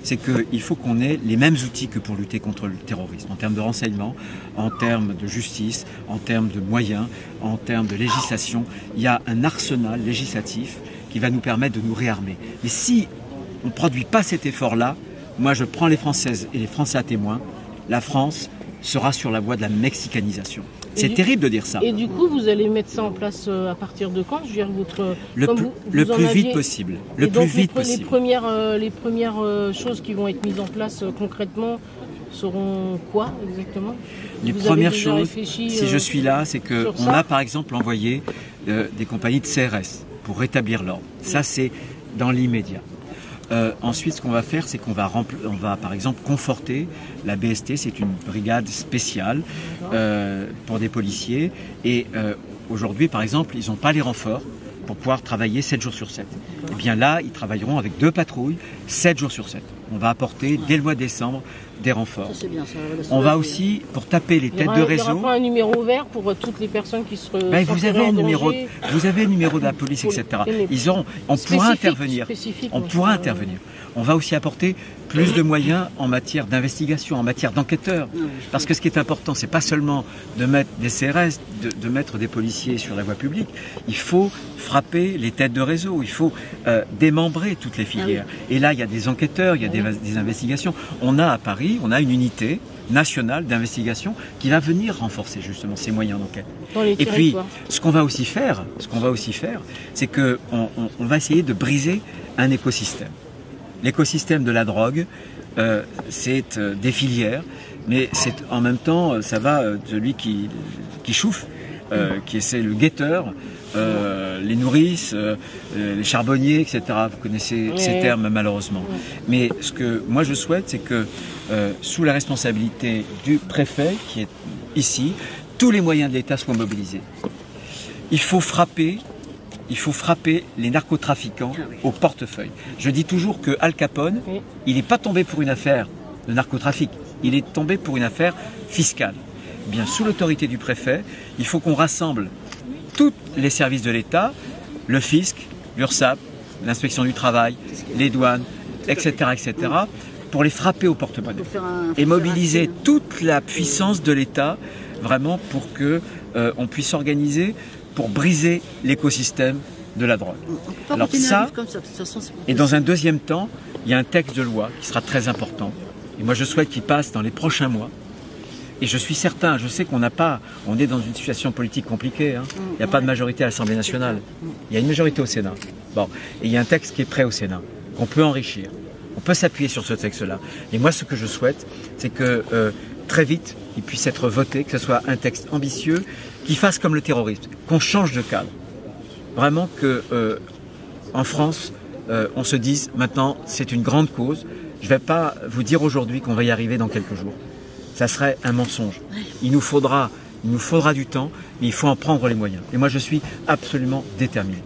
c'est qu'il faut qu'on ait les mêmes outils que pour lutter contre le terrorisme, en termes de renseignement, en termes de justice, en termes de moyens, en termes de législation. Il y a un arsenal législatif qui va nous permettre de nous réarmer. Mais si on ne produit pas cet effort-là, moi je prends les Françaises et les Français à témoin, la France sera sur la voie de la mexicanisation. C'est terrible de dire ça. Et du coup, vous allez mettre ça en place à partir de quand? Je veux dire, le plus vite possible. Le plus vite possible. Les premières choses qui vont être mises en place concrètement seront quoi exactement? Les premières choses, si je suis là, c'est qu'on a par exemple envoyé des compagnies de CRS pour rétablir l'ordre. Ça, c'est dans l'immédiat. Ensuite, ce qu'on va faire, c'est qu'on va, par exemple conforter la BST, c'est une brigade spéciale pour des policiers. Et aujourd'hui, par exemple, ils n'ont pas les renforts pour pouvoir travailler 7 jours sur 7. Et bien là, ils travailleront avec 2 patrouilles, 7 jours sur 7. On va apporter, dès le mois de décembre, des renforts. On va aussi, pour taper les têtes de réseau... Il n'y aura pas un numéro vert pour toutes les personnes qui seraient vous avez le numéro de la police, etc. On pourra intervenir. On pourra intervenir. On va aussi apporter plus de moyens en matière d'investigation, en matière d'enquêteurs. Parce que ce qui est important, c'est pas seulement de mettre des CRS, de mettre des policiers sur la voie publique. Il faut frapper les têtes de réseau. Il faut démembrer toutes les filières. Et là, il y a des enquêteurs, il y a des investigations. On a à Paris, on a une unité nationale d'investigation qui va venir renforcer justement ces moyens d'enquête. Et puis, ce qu'on va aussi faire, c'est qu'on va essayer de briser un écosystème. L'écosystème de la drogue, c'est des filières, mais c'est en même temps, ça va celui qui chauffe, c'est le guetteur, les nourrices, les charbonniers, etc. Vous connaissez ces termes malheureusement. Mais ce que moi je souhaite, c'est que sous la responsabilité du préfet, qui est ici, tous les moyens de l'État soient mobilisés. Il faut frapper les narcotrafiquants au portefeuille. Je dis toujours que Al Capone, il n'est pas tombé pour une affaire de narcotrafic, il est tombé pour une affaire fiscale. Eh bien, sous l'autorité du préfet, il faut qu'on rassemble tous les services de l'État, le fisc, l'URSSAF, l'inspection du travail, les douanes, etc., pour les frapper au porte-monnaie et mobiliser toute la puissance de l'État vraiment pour qu'on puisse s'organiser pour briser l'écosystème de la drogue. Alors ça, et dans un deuxième temps, il y a un texte de loi qui sera très important. Et moi je souhaite qu'il passe dans les prochains mois. Et je suis certain, je sais qu'on est dans une situation politique compliquée. Il n'y a pas de majorité à l'Assemblée nationale. Il y a une majorité au Sénat. Bon, et il y a un texte qui est prêt au Sénat, qu'on peut enrichir. On peut s'appuyer sur ce texte-là. Et moi ce que je souhaite, c'est que très vite, il puisse être voté, que ce soit un texte ambitieux, qui fasse comme le terrorisme, qu'on change de cadre. Vraiment que en France, on se dise maintenant c'est une grande cause. Je ne vais pas vous dire aujourd'hui qu'on va y arriver dans quelques jours. Ça serait un mensonge. Il nous faudra du temps, mais il faut en prendre les moyens. Et moi je suis absolument déterminé.